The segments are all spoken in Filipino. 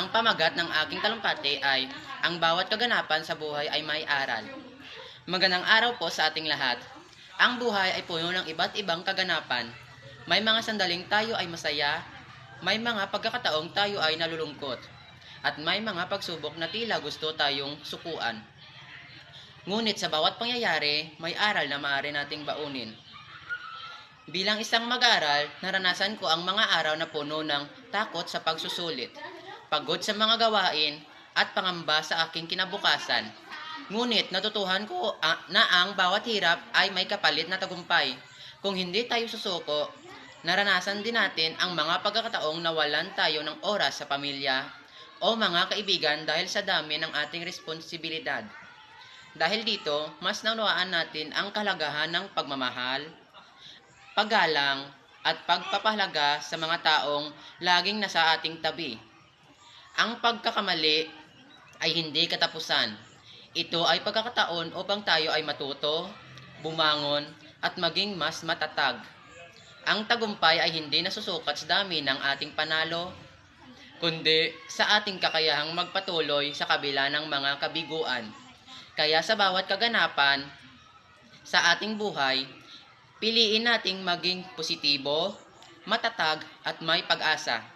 Ang pamagat ng aking talumpati ay, ang bawat kaganapan sa buhay ay may aral. Magandang araw po sa ating lahat. Ang buhay ay puno ng iba't ibang kaganapan. May mga sandaling tayo ay masaya, may mga pagkakataong tayo ay nalulungkot, at may mga pagsubok na tila gusto tayong sukuan. Ngunit sa bawat pangyayari, may aral na maaari nating baunin. Bilang isang mag-aaral, naranasan ko ang mga araw na puno ng takot sa pagsusulit, pagod sa mga gawain, at pangamba sa aking kinabukasan. Ngunit natutuhan ko na ang bawat hirap ay may kapalit na tagumpay. Kung hindi tayo susuko, naranasan din natin ang mga pagkakataong nawalan tayo ng oras sa pamilya o mga kaibigan dahil sa dami ng ating responsibilidad. Dahil dito, mas naunawaan natin ang kahalagahan ng pagmamahal, paggalang, at pagpapahalaga sa mga taong laging nasa ating tabi. Ang pagkakamali ay hindi katapusan. Ito ay pagkakataon upang tayo ay matuto, bumangon, at maging mas matatag. Ang tagumpay ay hindi nasusukat sa dami ng ating panalo, kundi sa ating kakayahang magpatuloy sa kabila ng mga kabiguan. Kaya sa bawat kaganapan sa ating buhay, piliin nating maging positibo, matatag at may pag-asa.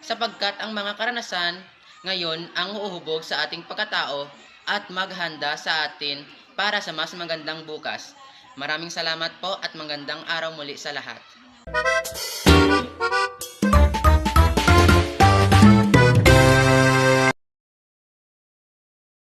Sapagkat ang mga karanasan ngayon ang uuhubog sa ating pagkatao at maghanda sa atin para sa mas magandang bukas. Maraming salamat po at magandang araw muli sa lahat.